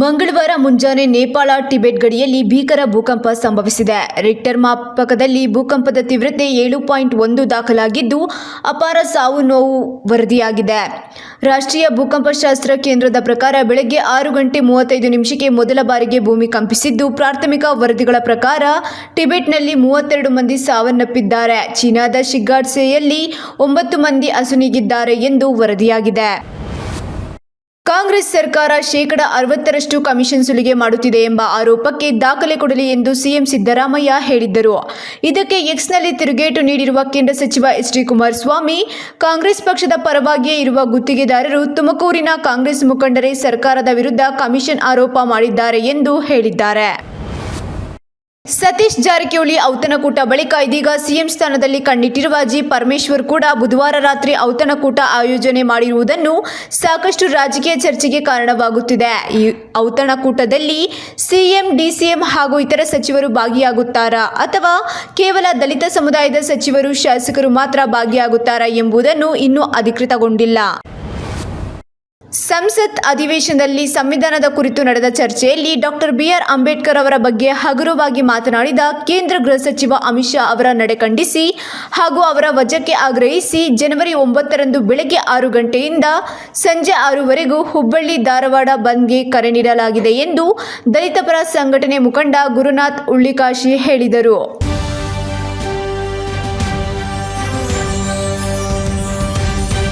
ಮಂಗಳವಾರ ಮುಂಜಾನೆ ನೇಪಾಳ ಟಿಬೆಟ್ ಗಡಿಯಲ್ಲಿ ಭೀಕರ ಭೂಕಂಪ ಸಂಭವಿಸಿದೆ. ರಿಕ್ಟರ್ ಮಾಪಕದಲ್ಲಿ ಭೂಕಂಪದ ತೀವ್ರತೆ 7.1 ದಾಖಲಾಗಿದ್ದು ಅಪಾರ ಸಾವು ನೋವು ವರದಿಯಾಗಿದೆ. ರಾಷ್ಟ್ರೀಯ ಭೂಕಂಪಶಾಸ್ತ್ರ ಕೇಂದ್ರದ ಪ್ರಕಾರ ಬೆಳಗ್ಗೆ 6:35 ಮೊದಲ ಬಾರಿಗೆ ಭೂಮಿ ಕಂಪಿಸಿದ್ದು, ಪ್ರಾಥಮಿಕ ವರದಿಗಳ ಪ್ರಕಾರ ಟಿಬೆಟ್ನಲ್ಲಿ 32 ಮಂದಿ ಸಾವನ್ನಪ್ಪಿದ್ದಾರೆ. ಚೀನಾದ ಶಿಗ್ಗಾಟ್ಸೆಯಲ್ಲಿ 9 ಮಂದಿ ಅಸುನೀಗಿದ್ದಾರೆ ಎಂದು ವರದಿಯಾಗಿದೆ. ಕಾಂಗ್ರೆಸ್ ಸರ್ಕಾರ 60% ಕಮಿಷನ್ ಸುಲಿಗೆ ಮಾಡುತ್ತಿದೆ ಎಂಬ ಆರೋಪಕ್ಕೆ ದಾಖಲೆ ಕೊಡಲಿ ಎಂದು ಸಿಎಂ ಸಿದ್ದರಾಮಯ್ಯ ಹೇಳಿದ್ದರು. ಇದಕ್ಕೆ ಎಕ್ಸ್ನಲ್ಲಿ ತಿರುಗೇಟು ನೀಡಿರುವ ಕೇಂದ್ರ ಸಚಿವ ಎಚ್ ಡಿ ಕುಮಾರಸ್ವಾಮಿ, ಕಾಂಗ್ರೆಸ್ ಪಕ್ಷದ ಪರವಾಗಿಯೇ ಇರುವ ಗುತ್ತಿಗೆದಾರರು ತುಮಕೂರಿನ ಕಾಂಗ್ರೆಸ್ ಮುಖಂಡರೇ ಸರ್ಕಾರದ ವಿರುದ್ಧ ಕಮಿಷನ್ ಆರೋಪ ಮಾಡಿದ್ದಾರೆ ಎಂದು ಹೇಳಿದ್ದಾರೆ. ಸತೀಶ್ ಜಾರಕಿಹೊಳಿ ಔತಣಕೂಟ ಬಳಿಕ ಇದೀಗ ಸಿಎಂ ಸ್ಥಾನದಲ್ಲಿ ಕಣ್ಣಿಟ್ಟಿರುವ ಜಿ. ಪರಮೇಶ್ವರ್ ಕೂಡ ಬುಧವಾರ ರಾತ್ರಿ ಔತಣಕೂಟ ಆಯೋಜನೆ ಮಾಡಿರುವುದನ್ನು ಸಾಕಷ್ಟು ರಾಜಕೀಯ ಚರ್ಚೆಗೆ ಕಾರಣವಾಗುತ್ತಿದೆ. ಈ ಔತಣಕೂಟದಲ್ಲಿ ಸಿಎಂ, ಡಿಸಿಎಂ ಹಾಗೂ ಇತರ ಸಚಿವರು ಭಾಗಿಯಾಗುತ್ತಾರಾ ಅಥವಾ ಕೇವಲ ದಲಿತ ಸಮುದಾಯದ ಸಚಿವರು, ಶಾಸಕರು ಮಾತ್ರ ಭಾಗಿಯಾಗುತ್ತಾರಾ ಎಂಬುದನ್ನು ಇನ್ನೂ ಅಧಿಕೃತಗೊಂಡಿಲ್ಲ. ಸಂಸತ್ ಅಧಿವೇಶನದಲ್ಲಿ ಸಂವಿಧಾನದ ಕುರಿತು ನಡೆದ ಚರ್ಚೆಯಲ್ಲಿ ಡಾಕ್ಟರ್ ಬಿ.ಆರ್. ಅಂಬೇಡ್ಕರ್ ಅವರ ಬಗ್ಗೆ ಹಗುರವಾಗಿ ಮಾತನಾಡಿದ ಕೇಂದ್ರ ಗೃಹ ಸಚಿವ ಅಮಿತ್ ಶಾ ಅವರ ನಡೆ ಖಂಡಿಸಿ ಹಾಗೂ ಅವರ ವಜಾಕ್ಕೆ ಆಗ್ರಹಿಸಿ ಜನವರಿ 9ರಂದು ಬೆಳಗ್ಗೆ 6 ಗಂಟೆಯಿಂದ ಸಂಜೆ 6ವರೆಗೂ ಹುಬ್ಬಳ್ಳಿ ಧಾರವಾಡ ಬಂದ್ಗೆ ಕರೆ ನೀಡಲಾಗಿದೆ ಎಂದು ದಲಿತ ಪರ ಸಂಘಟನೆ ಮುಖಂಡ ಗುರುನಾಥ್ ಉಳ್ಳಿಕಾಶಿ ಹೇಳಿದರು.